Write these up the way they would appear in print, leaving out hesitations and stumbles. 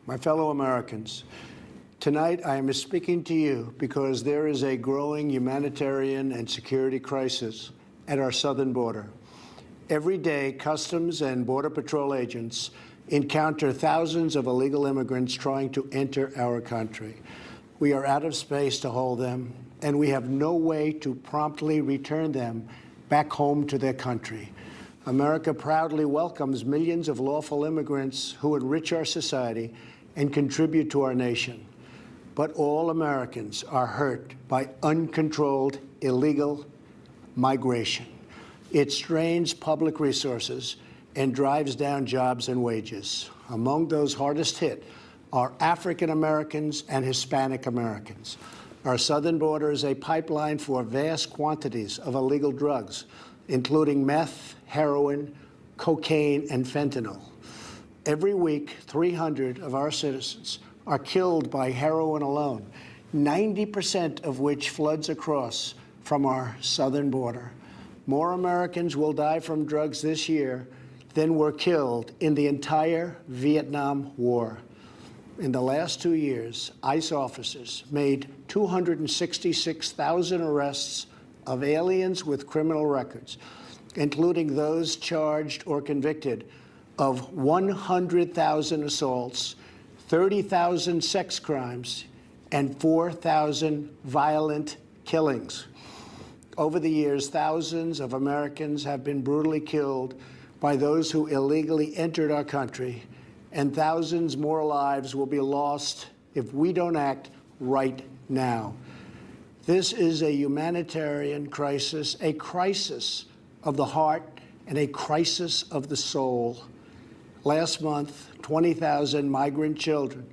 My fellow Americans, tonight I am speaking to you because there is a growing humanitarian and security crisis at our southern border. Every day, Customs and Border Patrol agents encounter thousands of illegal immigrants trying to enter our country. We are out of space to hold them, and we have no way to promptly return them back home to their country. America proudly welcomes millions of lawful immigrants who enrich our society and contribute to our nation. But all Americans are hurt by uncontrolled illegal migration. It strains public resources and drives down jobs and wages. Among those hardest hit are African Americans and Hispanic Americans. Our southern border is a pipeline for vast quantities of illegal drugs, including meth, heroin, cocaine, and fentanyl. Every week, 300 of our citizens are killed by heroin alone, 90% of which floods across from our southern border. More Americans will die from drugs this year than were killed in the entire Vietnam War. In the last 2 years, ICE officers made 266,000 arrests of aliens with criminal records, including those charged or convicted of 100,000 assaults, 30,000 sex crimes, and 4,000 violent killings. Over the years, thousands of Americans have been brutally killed by those who illegally entered our country, and thousands more lives will be lost if we don't act right now. This is a humanitarian crisis, a crisis of the heart and a crisis of the soul. Last month, 20,000 migrant children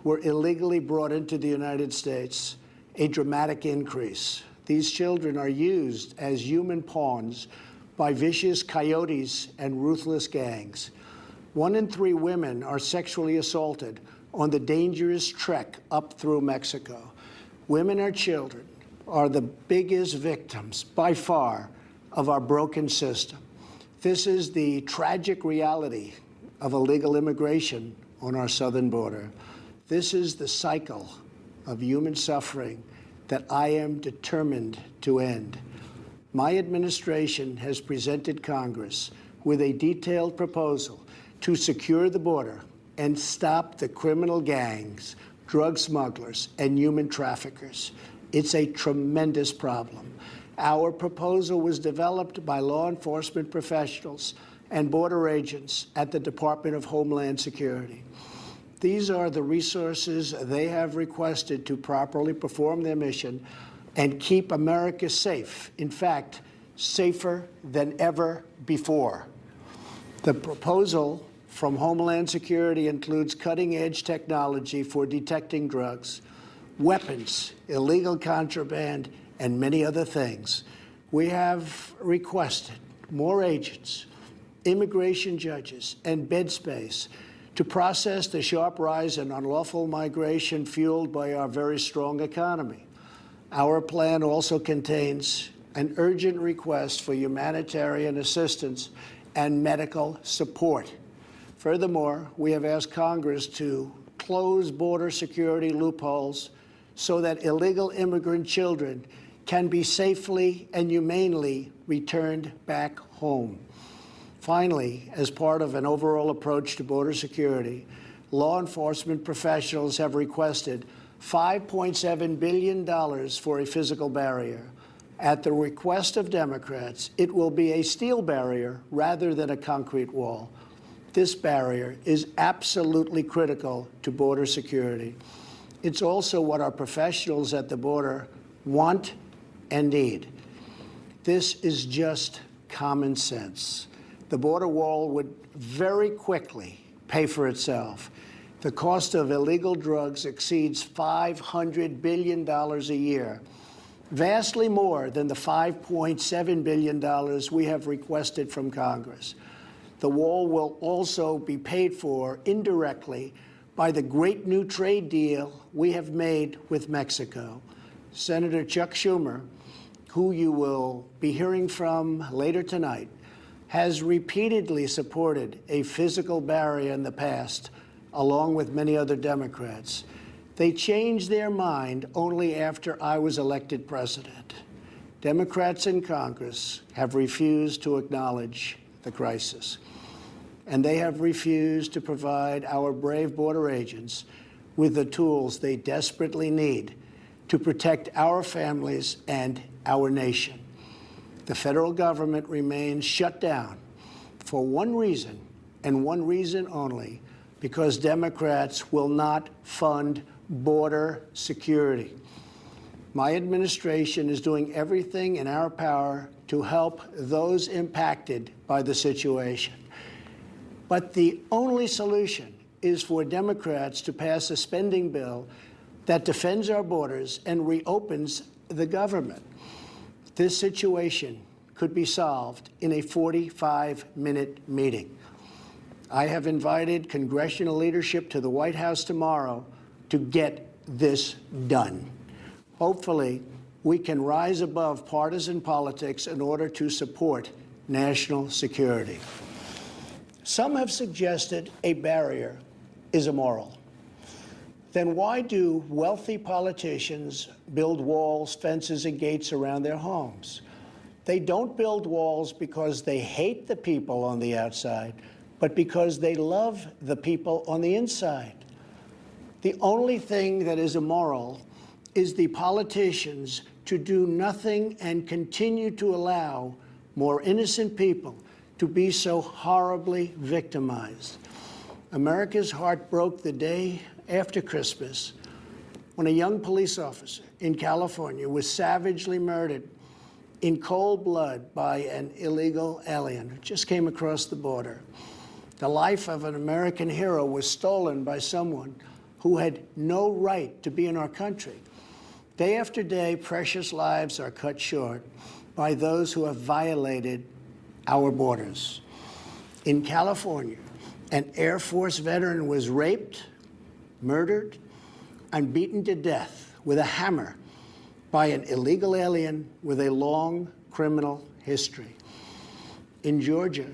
were illegally brought into the United States, a dramatic increase. These children are used as human pawns by vicious coyotes and ruthless gangs. 1 in 3 women are sexually assaulted on the dangerous trek up through Mexico. Women or children are the biggest victims, by far, of our broken system. This is the tragic reality of illegal immigration on our southern border. This is the cycle of human suffering that I am determined to end. My administration has presented Congress with a detailed proposal to secure the border and stop the criminal gangs, drug smugglers, and human traffickers. It's a tremendous problem. Our proposal was developed by law enforcement professionals and border agents at the Department of Homeland Security. These are the resources they have requested to properly perform their mission and keep America safe, in fact, safer than ever before. The proposal from Homeland Security includes cutting-edge technology for detecting drugs, weapons, illegal contraband, and many other things. We have requested more agents, immigration judges, and bed space to process the sharp rise in unlawful migration fueled by our very strong economy. Our plan also contains an urgent request for humanitarian assistance and medical support. Furthermore, we have asked Congress to close border security loopholes so that illegal immigrant children can be safely and humanely returned back home. Finally, as part of an overall approach to border security, law enforcement professionals have requested $5.7 billion for a physical barrier. At the request of Democrats, it will be a steel barrier rather than a concrete wall. This barrier is absolutely critical to border security. It's also what our professionals at the border want and need. This is just common sense. The border wall would very quickly pay for itself. The cost of illegal drugs exceeds $500 billion a year, vastly more than the $5.7 billion we have requested from Congress. The wall will also be paid for indirectly by the great new trade deal we have made with Mexico. Senator Chuck Schumer, who you will be hearing from later tonight, has repeatedly supported a physical barrier in the past along with many other Democrats. They changed their mind only after I was elected president. Democrats in Congress have refused to acknowledge the crisis, and they have refused to provide our brave border agents with the tools they desperately need to protect our families and our nation. The federal government remains shut down for one reason, and one reason only, because Democrats will not fund border security. My administration is doing everything in our power to help those impacted by the situation. But the only solution is for Democrats to pass a spending bill that defends our borders and reopens the government. This situation could be solved in a 45-minute meeting. I have invited congressional leadership to the White House tomorrow to get this done. Hopefully, we can rise above partisan politics in order to support national security. Some have suggested a barrier is immoral. Then why do wealthy politicians build walls, fences, and gates around their homes? They don't build walls because they hate the people on the outside, but because they love the people on the inside. The only thing that is immoral is the politicians to do nothing and continue to allow more innocent people to be so horribly victimized. America's heart broke the day after Christmas when a young police officer in California was savagely murdered in cold blood by an illegal alien who just came across the border. The life of an American hero was stolen by someone who had no right to be in our country. Day after day, precious lives are cut short by those who have violated our borders. In California, an Air Force veteran was raped, murdered, and beaten to death with a hammer by an illegal alien with a long criminal history. In Georgia,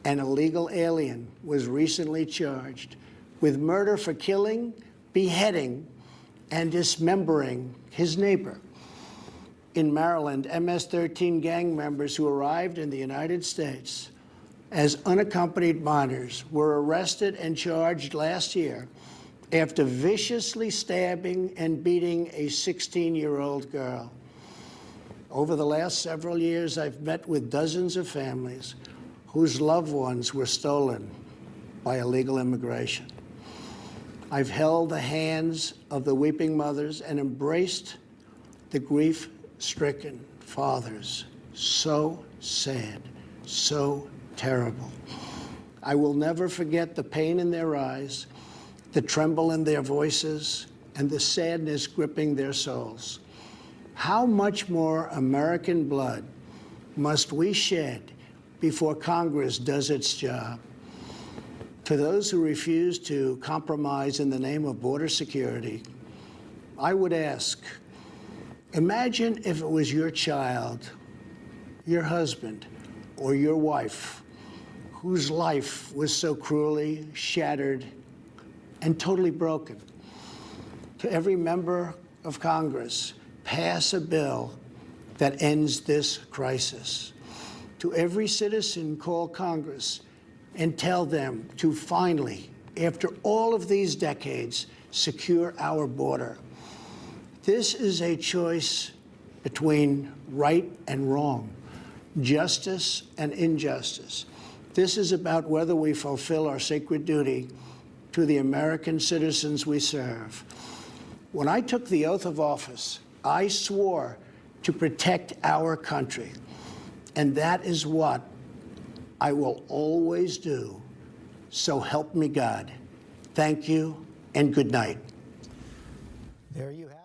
an illegal alien was recently charged with murder for killing, beheading, and dismembering his neighbor. In Maryland, MS-13 gang members who arrived in the United States as unaccompanied minors were arrested and charged last year after viciously stabbing and beating a 16-year-old girl. Over the last several years, I've met with dozens of families whose loved ones were stolen by illegal immigration. I've held the hands of the weeping mothers and embraced the grief-stricken fathers. So sad, so terrible. I will never forget the pain in their eyes, the tremble in their voices, and the sadness gripping their souls. How much more American blood must we shed before Congress does its job? To those who refuse to compromise in the name of border security, I would ask, imagine if it was your child, your husband, or your wife whose life was so cruelly shattered and totally broken. To every member of Congress, pass a bill that ends this crisis. To every citizen, call Congress and tell them to finally, after all of these decades, secure our border. This is a choice between right and wrong, justice and injustice. This is about whether we fulfill our sacred duty to the American citizens we serve. When I took the oath of office, I swore to protect our country, and that is what I will always do. So help me God. Thank you and good night. There you have it.